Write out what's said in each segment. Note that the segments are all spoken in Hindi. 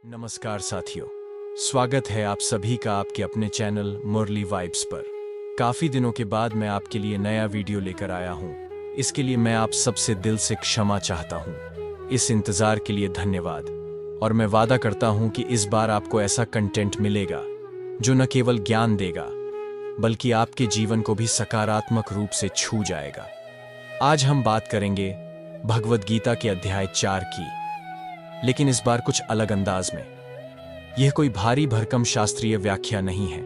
नमस्कार साथियों, स्वागत है आप सभी का आपके अपने चैनल मुरली वाइब्स पर। काफी दिनों के बाद मैं आपके लिए नया वीडियो लेकर आया हूं। इसके लिए मैं आप सबसे दिल से क्षमा चाहता हूं। इस इंतजार के लिए धन्यवाद और मैं वादा करता हूं कि इस बार आपको ऐसा कंटेंट मिलेगा जो न केवल ज्ञान देगा बल्कि आपके जीवन को भी सकारात्मक रूप से छू जाएगा। आज हम बात करेंगे भगवद गीता के अध्याय 4 की, लेकिन इस बार कुछ अलग अंदाज में। यह कोई भारी भरकम शास्त्रीय व्याख्या नहीं है,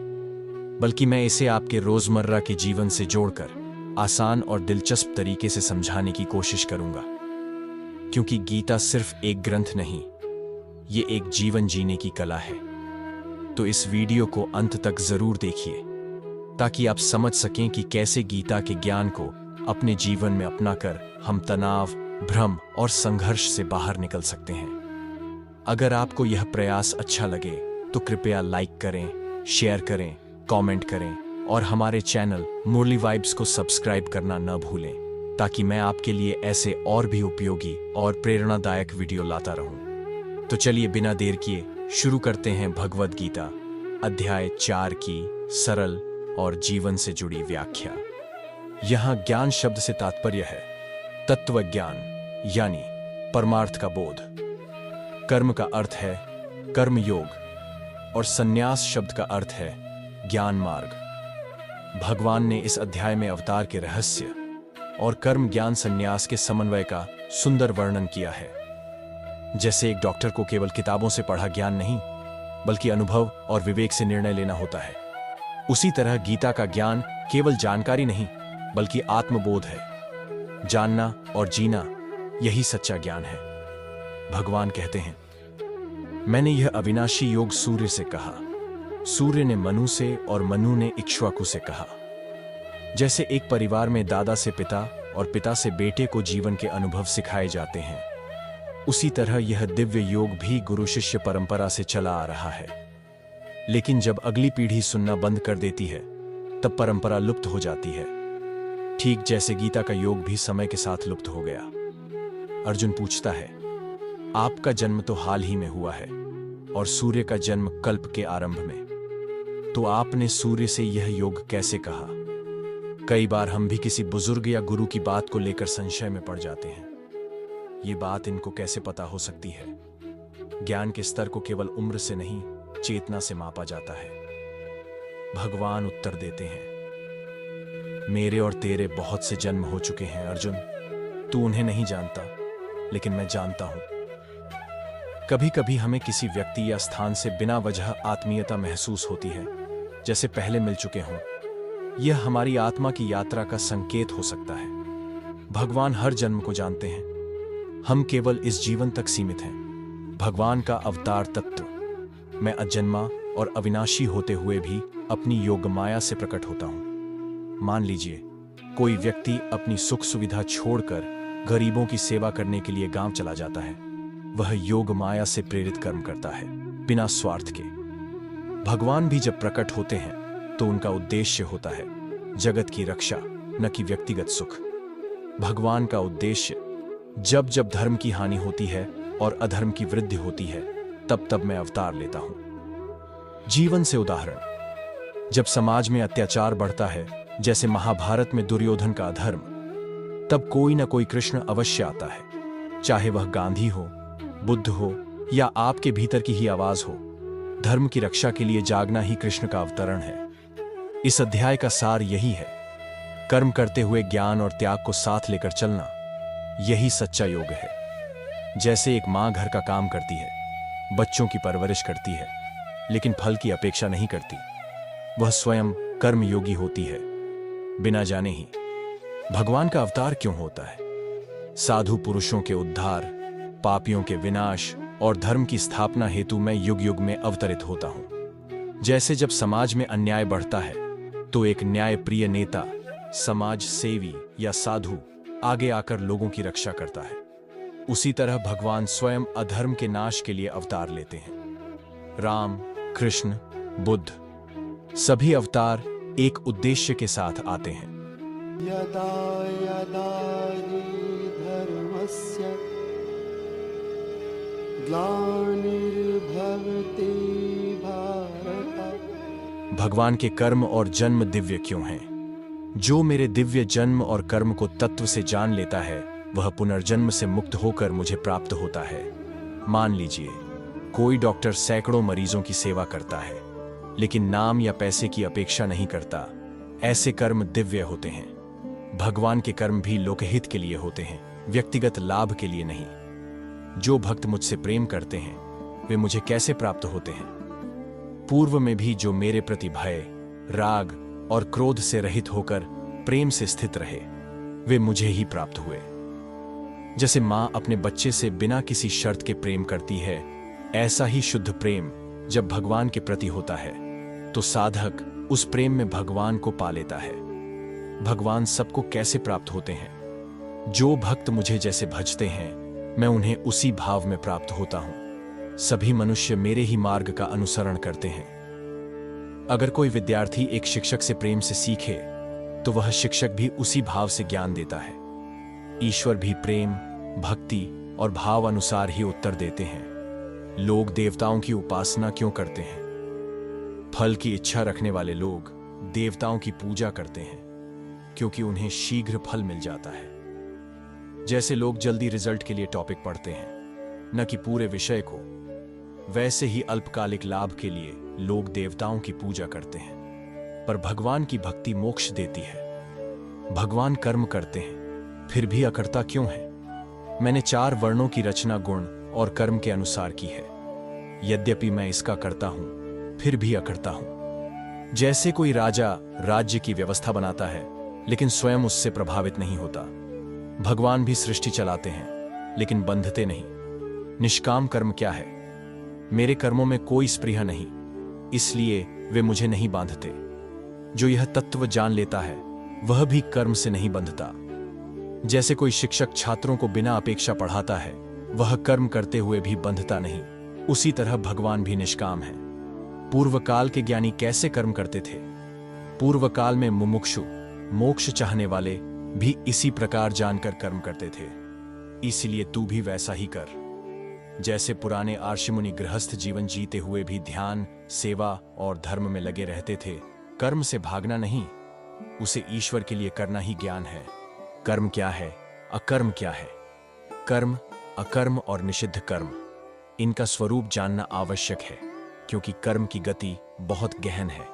बल्कि मैं इसे आपके रोजमर्रा के जीवन से जोड़कर आसान और दिलचस्प तरीके से समझाने की कोशिश करूंगा। क्योंकि गीता सिर्फ एक ग्रंथ नहीं, ये एक जीवन जीने की कला है। तो इस वीडियो को अंत तक जरूर देखिए ताकि आप समझ सकें कि कैसे गीता के ज्ञान को अपने जीवन में अपनाकर हम तनाव, भ्रम और संघर्ष से बाहर निकल सकते हैं। अगर आपको यह प्रयास अच्छा लगे तो कृपया लाइक करें, शेयर करें, कमेंट करें और हमारे चैनल मुरली वाइब्स को सब्सक्राइब करना न भूलें, ताकि मैं आपके लिए ऐसे और भी उपयोगी और प्रेरणादायक वीडियो लाता रहूं। तो चलिए बिना देर किए शुरू करते हैं भगवद गीता अध्याय 4 की सरल और जीवन से जुड़ी व्याख्या। यहां ज्ञान शब्द से तात्पर्य है तत्व ज्ञान, यानी परमार्थ का बोध। कर्म का अर्थ है कर्म योग और संन्यास शब्द का अर्थ है ज्ञान मार्ग। भगवान ने इस अध्याय में अवतार के रहस्य और कर्म ज्ञान संन्यास के समन्वय का सुंदर वर्णन किया है। जैसे एक डॉक्टर को केवल किताबों से पढ़ा ज्ञान नहीं, बल्कि अनुभव और विवेक से निर्णय लेना होता है, उसी तरह गीता का ज्ञान केवल जानकारी नहीं बल्कि आत्मबोध है। जानना और जीना, यही सच्चा ज्ञान है। भगवान कहते हैं, मैंने यह अविनाशी योग सूर्य से कहा, सूर्य ने मनु से और मनु ने इक्ष्वाकु से कहा। जैसे एक परिवार में दादा से पिता और पिता से बेटे को जीवन के अनुभव सिखाए जाते हैं, उसी तरह यह दिव्य योग भी गुरु शिष्य परंपरा से चला आ रहा है। लेकिन जब अगली पीढ़ी सुनना बंद कर देती है, तब परंपरा लुप्त हो जाती है। ठीक जैसे गीता का योग भी समय के साथ लुप्त हो गया। अर्जुन पूछता है, आपका जन्म तो हाल ही में हुआ है और सूर्य का जन्म कल्प के आरंभ में, तो आपने सूर्य से यह योग कैसे कहा? कई बार हम भी किसी बुजुर्ग या गुरु की बात को लेकर संशय में पड़ जाते हैं। ये बात इनको कैसे पता हो सकती है? ज्ञान के स्तर को केवल उम्र से नहीं, चेतना से मापा जाता है। भगवान उत्तर देते हैं, मेरे और तेरे बहुत से जन्म हो चुके हैं अर्जुन, तू उन्हें नहीं जानता, लेकिन मैं जानता हूं। कभी कभी हमें किसी व्यक्ति या स्थान से बिना वजह आत्मीयता महसूस होती है, जैसे पहले मिल चुके हों। यह हमारी आत्मा की यात्रा का संकेत हो सकता है। भगवान हर जन्म को जानते हैं, हम केवल इस जीवन तक सीमित हैं। भगवान का अवतार तत्व, मैं अजन्मा और अविनाशी होते हुए भी अपनी योग माया से प्रकट होता हूं। मान लीजिए कोई व्यक्ति अपनी सुख सुविधा छोड़कर गरीबों की सेवा करने के लिए गांव चला जाता है। वह योग माया से प्रेरित कर्म करता है, बिना स्वार्थ के। भगवान भी जब प्रकट होते हैं तो उनका उद्देश्य होता है जगत की रक्षा, न कि व्यक्तिगत सुख। भगवान का उद्देश्य, जब जब धर्म की हानि होती है और अधर्म की वृद्धि होती है, तब तब मैं अवतार लेता हूं। जीवन से उदाहरण, जब समाज में अत्याचार बढ़ता है, जैसे महाभारत में दुर्योधन का अधर्म, तब कोई ना कोई कृष्ण अवश्य आता है। चाहे वह गांधी हो, बुद्ध हो या आपके भीतर की ही आवाज हो, धर्म की रक्षा के लिए जागना ही कृष्ण का अवतरण है। इस अध्याय का सार यही है, कर्म करते हुए ज्ञान और त्याग को साथ लेकर चलना, यही सच्चा योग है। जैसे एक मां घर का काम करती है, बच्चों की परवरिश करती है, लेकिन फल की अपेक्षा नहीं करती, वह स्वयं कर्म योगी होती है, बिना जाने ही। भगवान का अवतार क्यों होता है? साधु पुरुषों के उद्धार, पापियों के विनाश और धर्म की स्थापना हेतु मैं युग युग में अवतरित होता हूं। जैसे जब समाज में अन्याय बढ़ता है तो एक न्यायप्रिय नेता, समाज सेवी या साधु आगे आकर लोगों की रक्षा करता है, उसी तरह भगवान स्वयं अधर्म के नाश के लिए अवतार लेते हैं। राम, कृष्ण, बुद्ध, सभी अवतार एक उद्देश्य के साथ आते हैं। यदा यदा हि धर्मस्य ग्लानिर्भवति भगवान के कर्म और जन्म दिव्य क्यों हैं? जो मेरे दिव्य जन्म और कर्म को तत्व से जान लेता है वह पुनर्जन्म से मुक्त होकर मुझे प्राप्त होता है। मान लीजिए कोई डॉक्टर सैकड़ों मरीजों की सेवा करता है लेकिन नाम या पैसे की अपेक्षा नहीं करता। ऐसे कर्म दिव्य होते हैं। भगवान के कर्म भी लोकहित के लिए होते हैं, व्यक्तिगत लाभ के लिए नहीं। जो भक्त मुझसे प्रेम करते हैं वे मुझे कैसे प्राप्त होते हैं? पूर्व में भी जो मेरे प्रति भय, राग और क्रोध से रहित होकर प्रेम से स्थित रहे वे मुझे ही प्राप्त हुए। जैसे मां अपने बच्चे से बिना किसी शर्त के प्रेम करती है, ऐसा ही शुद्ध प्रेम जब भगवान के प्रति होता है तो साधक उस प्रेम में भगवान को पा लेता है। भगवान सबको कैसे प्राप्त होते हैं? जो भक्त मुझे जैसे भजते हैं मैं उन्हें उसी भाव में प्राप्त होता हूं। सभी मनुष्य मेरे ही मार्ग का अनुसरण करते हैं। अगर कोई विद्यार्थी एक शिक्षक से प्रेम से सीखे तो वह शिक्षक भी उसी भाव से ज्ञान देता है। ईश्वर भी प्रेम, भक्ति और भाव अनुसार ही उत्तर देते हैं। लोग देवताओं की उपासना क्यों करते हैं? फल की इच्छा रखने वाले लोग देवताओं की पूजा करते हैं क्योंकि उन्हें शीघ्र फल मिल जाता है। जैसे लोग जल्दी रिजल्ट के लिए टॉपिक पढ़ते हैं न कि पूरे विषय को, वैसे ही अल्पकालिक लाभ के लिए लोग देवताओं की पूजा करते हैं। पर भगवान की भक्ति मोक्ष देती है। भगवान कर्म करते हैं फिर भी अकर्ता क्यों है? मैंने 4 वर्णों की रचना गुण और कर्म के अनुसार की है। यद्यपि मैं इसका करता हूं फिर भी अकर्ता हूं। जैसे कोई राजा राज्य की व्यवस्था बनाता है लेकिन स्वयं उससे प्रभावित नहीं होता, भगवान भी सृष्टि चलाते हैं लेकिन बंधते नहीं। निष्काम कर्म क्या है? मेरे कर्मों में कोई स्पृहा नहीं, इसलिए वे मुझे नहीं बांधते। जो यह तत्व जान लेता है वह भी कर्म से नहीं बंधता। जैसे कोई शिक्षक छात्रों को बिना अपेक्षा पढ़ाता है वह कर्म करते हुए भी बंधता नहीं, उसी तरह भगवान भी निष्काम है। पूर्व काल के ज्ञानी कैसे कर्म करते थे? पूर्व काल में मुमुक्षु, मोक्ष चाहने वाले भी इसी प्रकार जानकर कर्म करते थे। इसलिए तू भी वैसा ही कर। जैसे पुराने आर्षमुनि गृहस्थ जीवन जीते हुए भी ध्यान, सेवा और धर्म में लगे रहते थे। कर्म से भागना नहीं, उसे ईश्वर के लिए करना ही ज्ञान है। कर्म क्या है, अकर्म क्या है? कर्म, अकर्म और निषिद्ध कर्म, इनका स्वरूप जानना आवश्यक है क्योंकि कर्म की गति बहुत गहन है।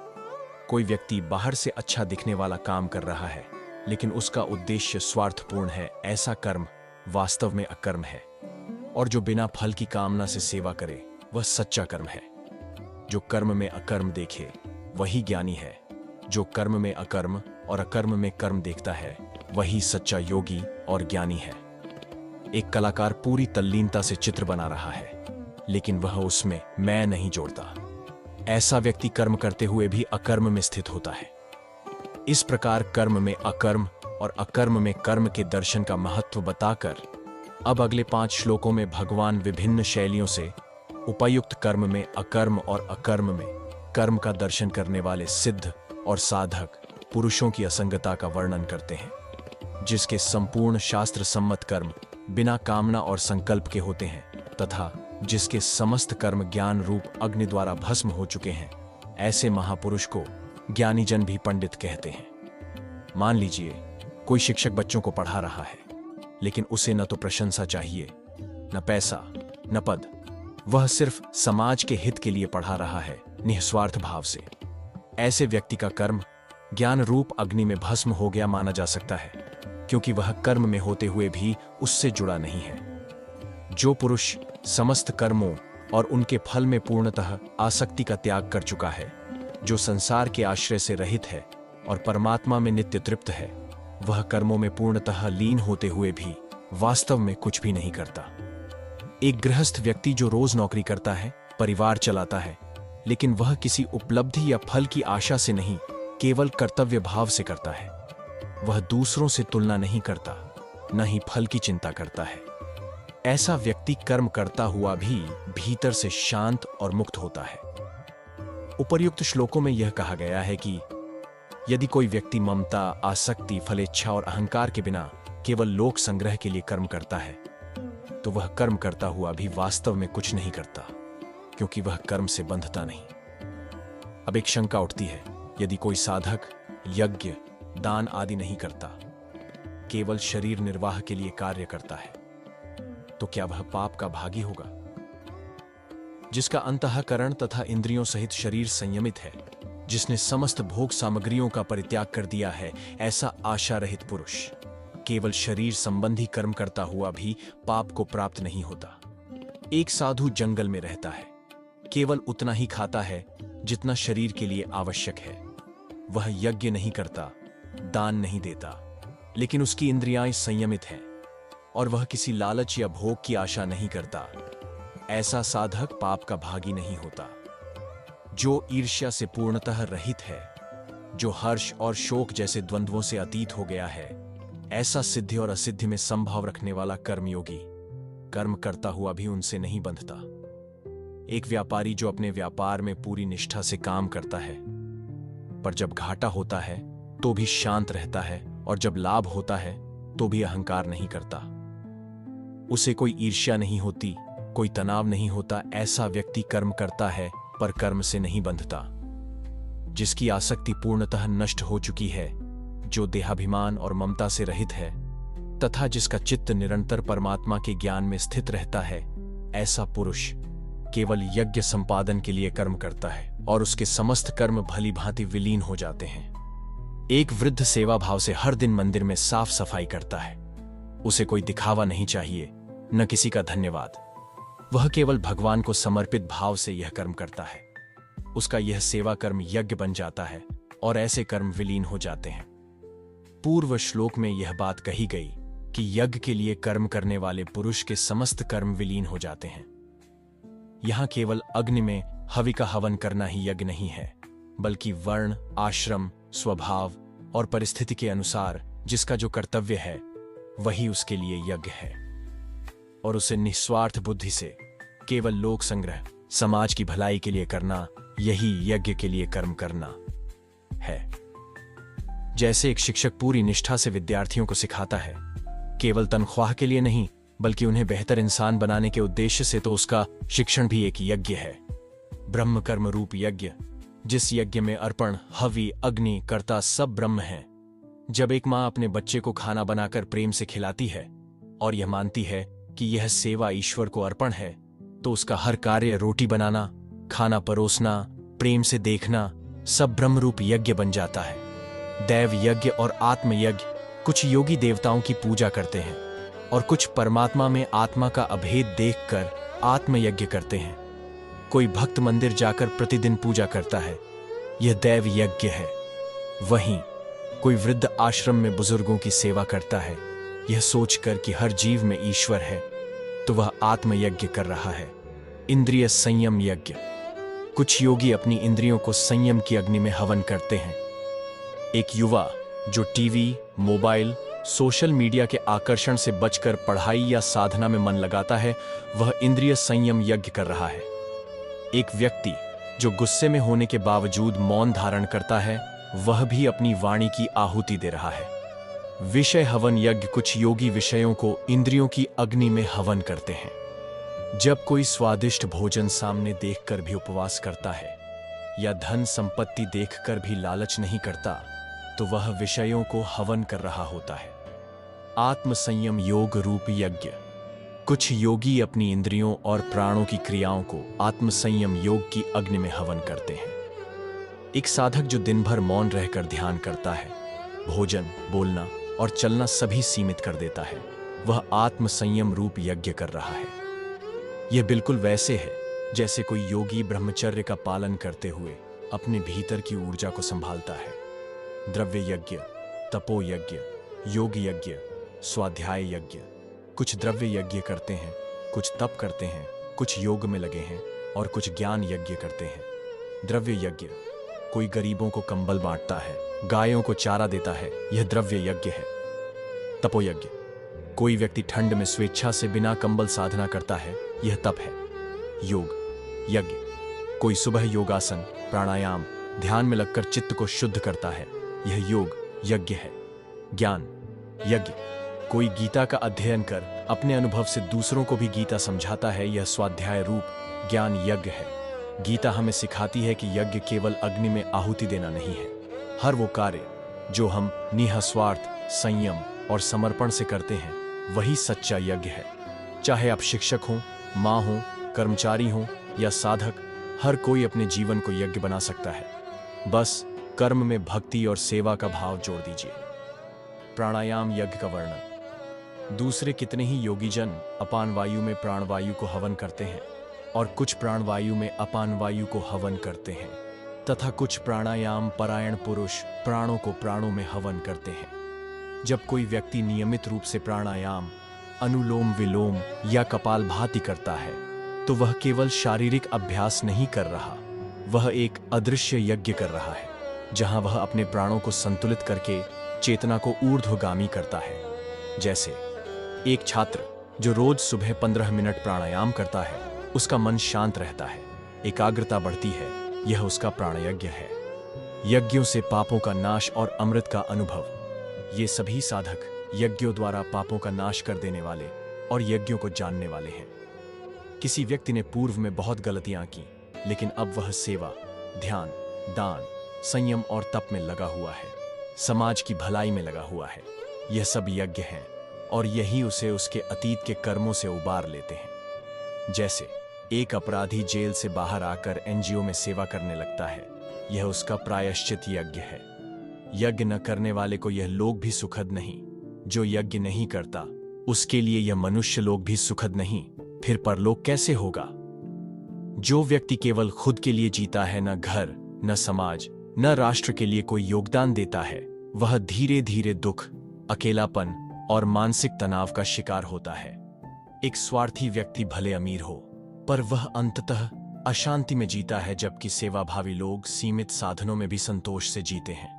कोई व्यक्ति बाहर से अच्छा दिखने वाला काम कर रहा है लेकिन उसका उद्देश्य स्वार्थपूर्ण है, ऐसा कर्म वास्तव में अकर्म है। और जो बिना फल की कामना से सेवा करे वह सच्चा कर्म है। जो कर्म में अकर्म देखे वही ज्ञानी है। जो कर्म में अकर्म और अकर्म में कर्म देखता है वही सच्चा योगी और ज्ञानी है। एक कलाकार पूरी तल्लीनता से चित्र बना रहा है लेकिन वह उसमें मैं नहीं जोड़ता। ऐसा व्यक्ति कर्म करते हुए भी अकर्म में स्थित होता है। इस प्रकार कर्म में अकर्म और अकर्म में कर्म के दर्शन का महत्व बताकर अब अगले 5 श्लोकों में भगवान विभिन्न शैलियों से उपयुक्त कर्म में अकर्म और अकर्म में कर्म का दर्शन करने वाले सिद्ध और साधक पुरुषों की असंगता का वर्णन करते हैं। जिसके संपूर्ण शास्त्र सम्मत कर्म बिना कामना और संकल्प के होते हैं तथा जिसके समस्त कर्म ज्ञान रूप अग्नि द्वारा भस्म हो चुके हैं, ऐसे महापुरुष को ज्ञानी जन भी पंडित कहते हैं। मान लीजिए कोई शिक्षक बच्चों को पढ़ा रहा है लेकिन उसे न तो प्रशंसा चाहिए, न पैसा, न पद। वह सिर्फ समाज के हित के लिए पढ़ा रहा है, निस्वार्थ भाव से। ऐसे व्यक्ति का कर्म ज्ञान रूप अग्नि में भस्म हो गया माना जा सकता है क्योंकि वह कर्म में होते हुए भी उससे जुड़ा नहीं है। जो पुरुष समस्त कर्मों और उनके फल में पूर्णतः आसक्ति का त्याग कर चुका है, जो संसार के आश्रय से रहित है और परमात्मा में नित्य तृप्त है, वह कर्मों में पूर्णतः लीन होते हुए भी वास्तव में कुछ भी नहीं करता। एक गृहस्थ व्यक्ति जो रोज नौकरी करता है, परिवार चलाता है, लेकिन वह किसी उपलब्धि या फल की आशा से नहीं, केवल कर्तव्य भाव से करता है। वह दूसरों से तुलना नहीं करता, न ही फल की चिंता करता है। ऐसा व्यक्ति कर्म करता हुआ भी भीतर से शांत और मुक्त होता है। उपर्युक्त श्लोकों में यह कहा गया है कि यदि कोई व्यक्ति ममता, आसक्ति, फलेच्छा और अहंकार के बिना केवल लोक संग्रह के लिए कर्म करता है तो वह कर्म करता हुआ भी वास्तव में कुछ नहीं करता क्योंकि वह कर्म से बंधता नहीं। अब एक शंका उठती है, यदि कोई साधक यज्ञ, दान आदि नहीं करता, केवल शरीर निर्वाह के लिए कार्य करता है, तो क्या वह पाप का भागी होगा? जिसका अंतःकरण तथा इंद्रियों सहित शरीर संयमित है, जिसने समस्त भोग सामग्रियों का परित्याग कर दिया है, ऐसा आशा रहित पुरुष केवल शरीर संबंधी कर्म करता हुआ भी पाप को प्राप्त नहीं होता। एक साधु जंगल में रहता है, केवल उतना ही खाता है जितना शरीर के लिए आवश्यक है। वह यज्ञ नहीं करता, दान नहीं देता, लेकिन उसकी इंद्रियां संयमित हैं और वह किसी लालच या भोग की आशा नहीं करता। ऐसा साधक पाप का भागी नहीं होता। जो ईर्ष्या से पूर्णतः रहित है, जो हर्ष और शोक जैसे द्वंद्वों से अतीत हो गया है, ऐसा सिद्धि और असिद्धि में संभाव रखने वाला कर्मयोगी कर्म करता हुआ भी उनसे नहीं बंधता। एक व्यापारी जो अपने व्यापार में पूरी निष्ठा से काम करता है, पर जब घाटा होता है तो भी शांत रहता है, और जब लाभ होता है तो भी अहंकार नहीं करता। उसे कोई ईर्ष्या नहीं होती, कोई तनाव नहीं होता। ऐसा व्यक्ति कर्म करता है पर कर्म से नहीं बंधता। जिसकी आसक्ति पूर्णतः नष्ट हो चुकी है, जो देहाभिमान और ममता से रहित है, तथा जिसका चित्त निरंतर परमात्मा के ज्ञान में स्थित रहता है, ऐसा पुरुष केवल यज्ञ संपादन के लिए कर्म करता है और उसके समस्त कर्म भली भांति विलीन हो जाते हैं। एक वृद्ध सेवा भाव से हर दिन मंदिर में साफ सफाई करता है। उसे कोई दिखावा नहीं चाहिए, न किसी का धन्यवाद। वह केवल भगवान को समर्पित भाव से यह कर्म करता है। उसका यह सेवा कर्म यज्ञ बन जाता है और ऐसे कर्म विलीन हो जाते हैं। पूर्व श्लोक में यह बात कही गई कि यज्ञ के लिए कर्म करने वाले पुरुष के समस्त कर्म विलीन हो जाते हैं। यहां केवल अग्नि में हवि का हवन करना ही यज्ञ नहीं है, बल्कि वर्ण, आश्रम, स्वभाव और परिस्थिति के अनुसार जिसका जो कर्तव्य है, वही उसके लिए यज्ञ है। और उसे निस्वार्थ बुद्धि से केवल लोक संग्रह, समाज की भलाई के लिए करना, यही यज्ञ के लिए कर्म करना है। जैसे एक शिक्षक पूरी निष्ठा से विद्यार्थियों को सिखाता है, केवल तनख्वाह के लिए नहीं, बल्कि उन्हें बेहतर इंसान बनाने के उद्देश्य से, तो उसका शिक्षण भी एक यज्ञ है। ब्रह्म कर्म रूप यज्ञ, जिस यज्ञ में अर्पण, हवि, अग्नि, कर्ता सब ब्रह्म हैं। जब एक मां अपने बच्चे को खाना बनाकर प्रेम से खिलाती है और यह मानती है कि यह सेवा ईश्वर को अर्पण है, तो उसका हर कार्य, रोटी बनाना, खाना परोसना, प्रेम से देखना, सब ब्रह्म रूप यज्ञ बन जाता है। दैव यज्ञ और आत्म यज्ञ, कुछ योगी देवताओं की पूजा करते हैं और कुछ परमात्मा में आत्मा का अभेद देखकर आत्मयज्ञ करते हैं। कोई भक्त मंदिर जाकर प्रतिदिन पूजा करता है, यह दैव यज्ञ है। वहीं कोई वृद्ध आश्रम में बुजुर्गों की सेवा करता है, यह सोचकर कि हर जीव में ईश्वर है, तो वह आत्मयज्ञ कर रहा है। इंद्रिय संयम यज्ञ, कुछ योगी अपनी इंद्रियों को संयम की अग्नि में हवन करते हैं। एक युवा जो टीवी, मोबाइल, सोशल मीडिया के आकर्षण से बचकर पढ़ाई या साधना में मन लगाता है, वह इंद्रिय संयम यज्ञ कर रहा है। एक व्यक्ति जो गुस्से में होने के बावजूद मौन धारण करता है, वह भी अपनी वाणी की आहुति दे रहा है। विषय हवन यज्ञ, कुछ योगी विषयों को इंद्रियों की अग्नि में हवन करते हैं। जब कोई स्वादिष्ट भोजन सामने देखकर भी उपवास करता है या धन संपत्ति देखकर भी लालच नहीं करता, तो वह विषयों को हवन कर रहा होता है। आत्म संयम योग रूप यज्ञ, कुछ योगी अपनी इंद्रियों और प्राणों की क्रियाओं को आत्म संयम योग की अग्नि में हवन करते हैं। एक साधक जो दिन भर मौन रहकर ध्यान करता है, भोजन, बोलना और चलना सभी सीमित कर देता है, वह आत्म संयम रूप यज्ञ कर रहा है। यह बिल्कुल वैसे है जैसे कोई योगी ब्रह्मचर्य का पालन करते हुए अपने भीतर की ऊर्जा को संभालता है। द्रव्य यज्ञ, तपो यज्ञ, योग यज्ञ, स्वाध्याय यज्ञ, कुछ द्रव्य यज्ञ करते हैं, कुछ तप करते हैं, कुछ योग में लगे हैं और कुछ ज्ञान यज्ञ करते हैं। द्रव्य यज्ञ, कोई गरीबों को कंबल बांटता है, गायों को चारा देता है, यह द्रव्य यज्ञ है। तपो यज्ञ, कोई व्यक्ति ठंड में स्वेच्छा से बिना कंबल साधना करता है, यह तप है। योग यज्ञ, कोई सुबह योगासन, प्राणायाम, ध्यान में लगकर चित्त को शुद्ध करता है, यह योग यज्ञ है। ज्ञान यज्ञ, कोई गीता का अध्ययन कर अपने अनुभव से दूसरों को भी गीता समझाता है, यह स्वाध्याय रूप ज्ञान यज्ञ है। गीता हमें सिखाती है कि यज्ञ केवल अग्नि में आहुति देना नहीं है। हर वो कार्य जो हम निःस्वार्थ, संयम और समर्पण से करते हैं, वही सच्चा यज्ञ है। चाहे आप शिक्षक हों, माँ हों, कर्मचारी हों या साधक, हर कोई अपने जीवन को यज्ञ बना सकता है। बस कर्म में भक्ति और सेवा का भाव जोड़ दीजिए। प्राणायाम यज्ञ का वर्णन। दूसरे कितने ही योगीजन अपान वायु में प्राणवायु को हवन करते हैं और कुछ प्राणवायु में अपान वायु को हवन करते हैं, तथा कुछ प्राणायाम परायण पुरुष प्राणों को प्राणों में हवन करते हैं। जब कोई व्यक्ति नियमित रूप से प्राणायाम, अनुलोम विलोम या कपालभाति करता है, तो वह केवल शारीरिक अभ्यास नहीं कर रहा, वह एक अदृश्य यज्ञ कर रहा है, जहां वह अपने प्राणों को संतुलित करके चेतना को ऊर्ध्वगामी करता है। जैसे एक छात्र जो रोज सुबह 15 मिनट प्राणायाम करता है, उसका मन शांत रहता है, एकाग्रता बढ़ती है। यह उसका प्राणयज्ञ है। यज्ञों से पापों का नाश और अमृत का अनुभव। ये सभी साधक यज्ञों द्वारा पापों का नाश कर देने वाले और यज्ञों को जानने वाले हैं। किसी व्यक्ति ने पूर्व में बहुत गलतियां की, लेकिन अब वह सेवा, ध्यान, दान, संयम और तप में लगा हुआ है, समाज की भलाई में लगा हुआ है। यह सब यज्ञ हैं और यही उसे उसके अतीत के कर्मों से उबार लेते हैं। जैसे एक अपराधी जेल से बाहर आकर एनजीओ में सेवा करने लगता है, यह उसका प्रायश्चित यज्ञ है। यज्ञ न करने वाले को यह लोक भी सुखद नहीं। जो यज्ञ नहीं करता, उसके लिए यह मनुष्य लोक भी सुखद नहीं, फिर परलोक कैसे होगा? जो व्यक्ति केवल खुद के लिए जीता है, न घर, न समाज, न राष्ट्र के लिए कोई योगदान देता है, वह धीरे धीरे दुख, अकेलापन और मानसिक तनाव का शिकार होता है। एक स्वार्थी व्यक्ति भले अमीर हो, पर वह अंततः अशांति में जीता है, जबकि सेवाभावी लोग सीमित साधनों में भी संतोष से जीते हैं।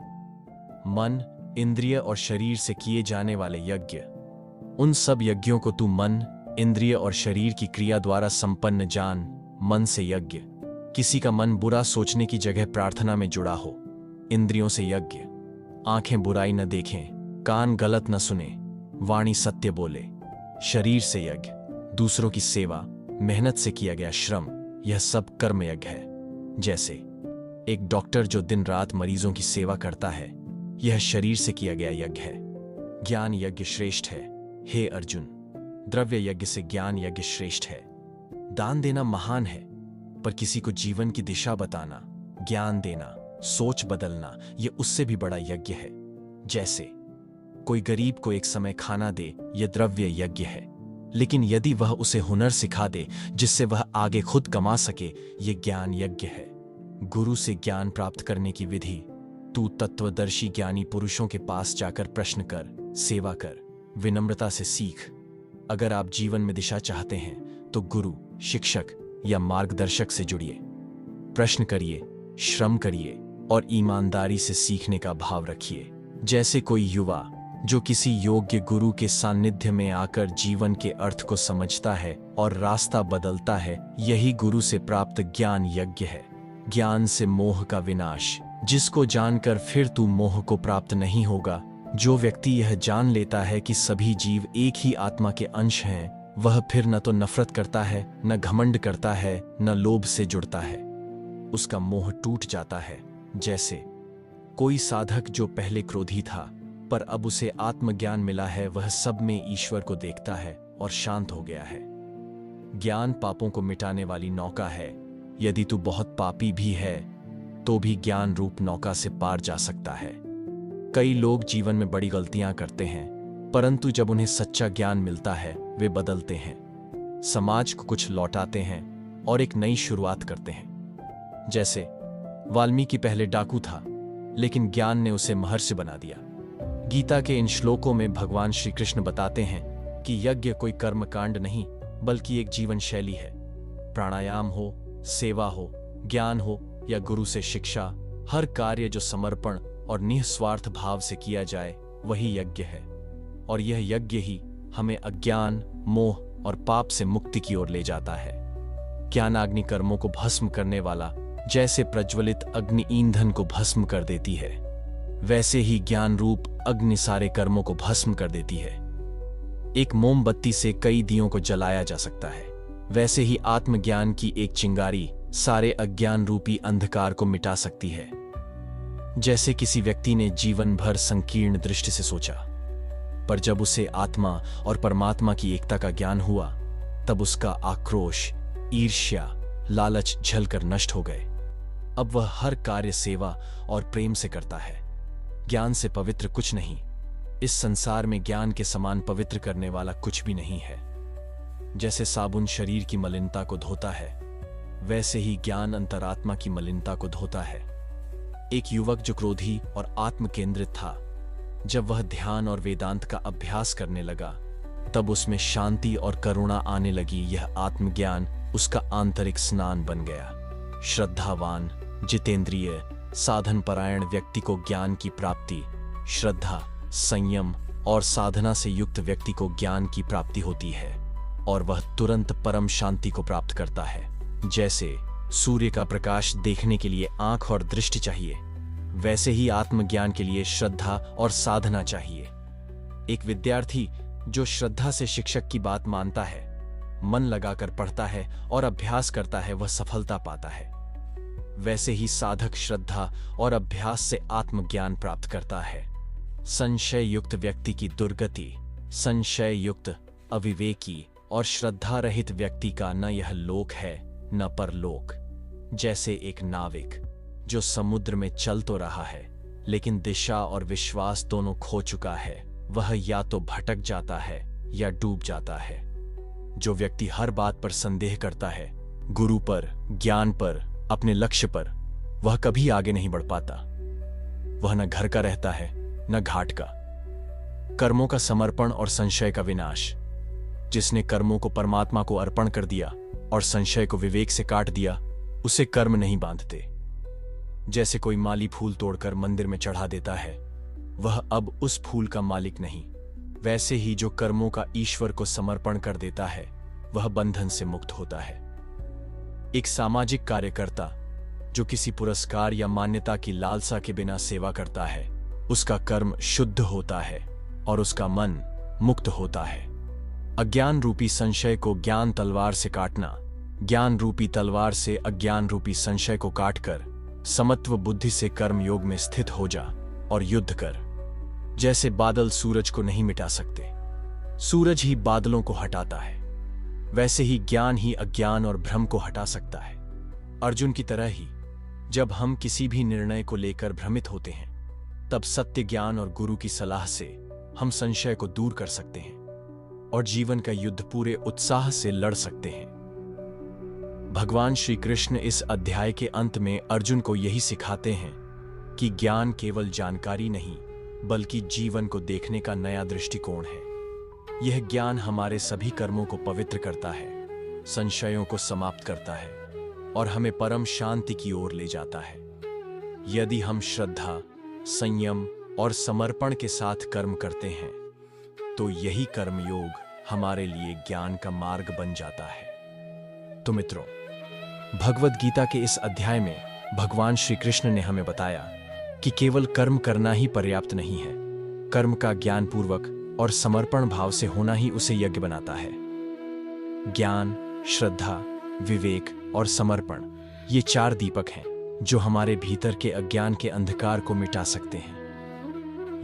मन, इंद्रिय और शरीर से किए जाने वाले यज्ञ। उन सब यज्ञों को तू मन, इंद्रिय और शरीर की क्रिया द्वारा संपन्न जान। मन से यज्ञ। किसी का मन बुरा सोचने की जगह प्रार्थना में जुड़ा हो। इंद्रियों से यज्ञ। आंखें बुराई न देखें, कान गलत न सुने, वाणी सत्य बोले। शरीर से यज्ञ। दूसरों की सेवा, मेहनत से किया गया श्रम, यह सब कर्म यज्ञ है। जैसे एक डॉक्टर जो दिन रात मरीजों की सेवा करता है, यह शरीर से किया गया यज्ञ है। ज्ञान यज्ञ श्रेष्ठ है। हे अर्जुन, द्रव्य यज्ञ से ज्ञान यज्ञ श्रेष्ठ है। दान देना महान है, पर किसी को जीवन की दिशा बताना, ज्ञान देना, सोच बदलना, यह उससे भी बड़ा यज्ञ है। जैसे कोई गरीब को एक समय खाना दे, यह द्रव्य यज्ञ है। लेकिन यदि वह उसे हुनर सिखा दे जिससे वह आगे खुद कमा सके, यह ज्ञान यज्ञ है। गुरु से ज्ञान प्राप्त करने की विधि। तू तत्वदर्शी ज्ञानी पुरुषों के पास जाकर प्रश्न कर, सेवा कर, विनम्रता से सीख। अगर आप जीवन में दिशा चाहते हैं तो गुरु, शिक्षक या मार्गदर्शक से जुड़िए। प्रश्न करिए, श्रम करिए और ईमानदारी से सीखने का भाव रखिए। जैसे कोई युवा जो किसी योग्य गुरु के सानिध्य में आकर जीवन के अर्थ को समझता है और रास्ता बदलता है, यही गुरु से प्राप्त ज्ञान यज्ञ है। ज्ञान से मोह का विनाश। जिसको जानकर फिर तू मोह को प्राप्त नहीं होगा। जो व्यक्ति यह जान लेता है कि सभी जीव एक ही आत्मा के अंश हैं, वह फिर न तो नफरत करता है, न घमंड करता है, न लोभ से जुड़ता है। उसका मोह टूट जाता है। जैसे कोई साधक जो पहले क्रोधी था, पर अब उसे आत्मज्ञान मिला है, वह सब में ईश्वर को देखता है और शांत हो गया है। ज्ञान पापों को मिटाने वाली नौका है। यदि तू बहुत पापी भी है, तो भी ज्ञान रूप नौका से पार जा सकता है। कई लोग जीवन में बड़ी गलतियां करते हैं, परंतु जब उन्हें सच्चा ज्ञान मिलता है, वे बदलते हैं, समाज को कुछ लौटाते हैं और एक नई शुरुआत करते हैं। जैसे वाल्मीकि पहले डाकू था, लेकिन ज्ञान ने उसे महर्षि बना दिया। गीता के इन श्लोकों में भगवान श्री कृष्ण बताते हैं कि यज्ञ कोई कर्मकांड नहीं, बल्कि एक जीवन शैली है। प्राणायाम हो, सेवा हो, ज्ञान हो या गुरु से शिक्षा, हर कार्य जो समर्पण और निस्वार्थ भाव से किया जाए, वही यज्ञ है। और यह यज्ञ ही हमें अज्ञान, मोह और पाप से मुक्ति की ओर ले जाता है। ज्ञानाग्नि कर्मों को भस्म करने वाला, जैसे प्रज्वलित अग्नि ईंधन को भस्म कर देती है, वैसे ही ज्ञान रूप अग्नि सारे कर्मों को भस्म कर देती है। एक मोमबत्ती से कई दियों को जलाया जा सकता है, वैसे ही आत्मज्ञान की एक चिंगारी सारे अज्ञान रूपी अंधकार को मिटा सकती है। जैसे किसी व्यक्ति ने जीवन भर संकीर्ण दृष्टि से सोचा, पर जब उसे आत्मा और परमात्मा की एकता का ज्ञान हुआ, तब उसका आक्रोश, ईर्ष्या, लालच झलकर नष्ट हो गए। अब वह हर कार्य सेवा और प्रेम से करता है। ज्ञान से पवित्र कुछ नहीं। इस संसार में ज्ञान के समान पवित्र करने वाला कुछ भी नहीं है। जैसे साबुन शरीर की मलिनता को धोता है, वैसे ही ज्ञान अंतरात्मा की मलिनता को धोता है। एक युवक जो क्रोधी और आत्म केंद्रित था, जब वह ध्यान और वेदांत का अभ्यास करने लगा, तब उसमें शांति और करुणा आने लगी। यह आत्मज्ञान उसका आंतरिक स्नान बन गया। श्रद्धावान, जितेंद्रिय, साधन परायण व्यक्ति को ज्ञान की प्राप्ति, श्रद्धा, संयम और साधना से युक्त व्यक्ति को ज्ञान की प्राप्ति होती है और वह तुरंत परम शांति को प्राप्त करता है। जैसे सूर्य का प्रकाश देखने के लिए आंख और दृष्टि चाहिए, वैसे ही आत्मज्ञान के लिए श्रद्धा और साधना चाहिए। एक विद्यार्थी जो श्रद्धा से शिक्षक की बात मानता है, मन लगाकर पढ़ता है और अभ्यास करता है, वह सफलता पाता है। वैसे ही साधक श्रद्धा और अभ्यास से आत्मज्ञान प्राप्त करता है। संशय युक्त व्यक्ति की दुर्गति, संशय युक्त, अविवेकी और श्रद्धा रहित व्यक्ति का न यह लोक है न परलोक। जैसे एक नाविक जो समुद्र में चल तो रहा है, लेकिन दिशा और विश्वास दोनों खो चुका है, वह या तो भटक जाता है या डूब जाता है। जो व्यक्ति हर बात पर संदेह करता है, गुरु पर, ज्ञान पर, अपने लक्ष्य पर, वह कभी आगे नहीं बढ़ पाता। वह न घर का रहता है न घाट का। कर्मों का समर्पण और संशय का विनाश। जिसने कर्मों को परमात्मा को अर्पण कर दिया और संशय को विवेक से काट दिया, उसे कर्म नहीं बांधते। जैसे कोई माली फूल तोड़कर मंदिर में चढ़ा देता है, वह अब उस फूल का मालिक नहीं। वैसे ही जो कर्मों का ईश्वर को समर्पण कर देता है, वह बंधन से मुक्त होता है। एक सामाजिक कार्यकर्ता जो किसी पुरस्कार या मान्यता की लालसा के बिना सेवा करता है, उसका कर्म शुद्ध होता है और उसका मन मुक्त होता है। अज्ञान रूपी संशय को ज्ञान तलवार से काटना, ज्ञान रूपी तलवार से अज्ञान रूपी संशय को काटकर समत्व बुद्धि से कर्म योग में स्थित हो जा और युद्ध कर। जैसे बादल सूरज को नहीं मिटा सकते, सूरज ही बादलों को हटाता है, वैसे ही ज्ञान ही अज्ञान और भ्रम को हटा सकता है। अर्जुन की तरह ही जब हम किसी भी निर्णय को लेकर भ्रमित होते हैं, तब सत्य ज्ञान और गुरु की सलाह से हम संशय को दूर कर सकते हैं और जीवन का युद्ध पूरे उत्साह से लड़ सकते हैं। भगवान श्री कृष्ण इस अध्याय के अंत में अर्जुन को यही सिखाते हैं कि ज्ञान केवल जानकारी नहीं, बल्कि जीवन को देखने का नया दृष्टिकोण है। यह ज्ञान हमारे सभी कर्मों को पवित्र करता है, संशयों को समाप्त करता है और हमें परम शांति की ओर ले जाता है। यदि हम श्रद्धा, संयम और समर्पण के साथ कर्म करते हैं, तो यही कर्मयोग हमारे लिए ज्ञान का मार्ग बन जाता है। तो मित्रों, भगवद गीता के इस अध्याय में भगवान श्री कृष्ण ने हमें बताया कि केवल कर्म करना ही पर्याप्त नहीं है। कर्म का ज्ञानपूर्वक और समर्पण भाव से होना ही उसे यज्ञ बनाता है। ज्ञान, श्रद्धा, विवेक और समर्पण, ये 4 दीपक हैं जो हमारे भीतर के अज्ञान के अंधकार को मिटा सकते हैं।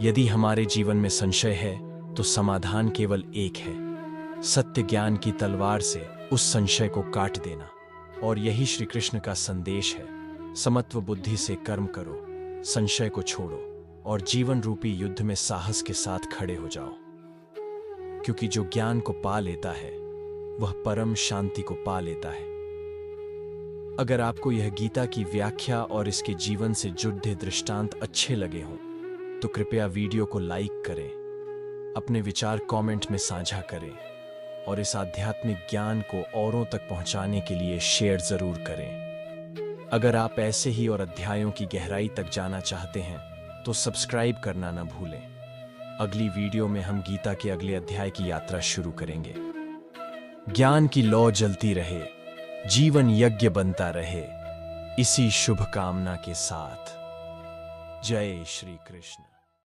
यदि हमारे जीवन में संशय है, तो समाधान केवल एक है, सत्य ज्ञान की तलवार से उस संशय को काट देना। और यही श्री कृष्ण का संदेश है। समत्व बुद्धि से कर्म करो, संशय को छोड़ो और जीवन रूपी युद्ध में साहस के साथ खड़े हो जाओ। क्योंकि जो ज्ञान को पा लेता है, वह परम शांति को पा लेता है। अगर आपको यह गीता की व्याख्या और इसके जीवन से जुड़े दृष्टांत अच्छे लगे हों, तो कृपया वीडियो को लाइक करें, अपने विचार कमेंट में साझा करें और इस आध्यात्मिक ज्ञान को औरों तक पहुंचाने के लिए शेयर जरूर करें। अगर आप ऐसे ही और अध्यायों की गहराई तक जाना चाहते हैं, तो सब्सक्राइब करना न भूलें। अगली वीडियो में हम गीता के अगले अध्याय की यात्रा शुरू करेंगे। ज्ञान की लौ जलती रहे, जीवन यज्ञ बनता रहे, इसी शुभ कामना के साथ। जय श्री कृष्ण।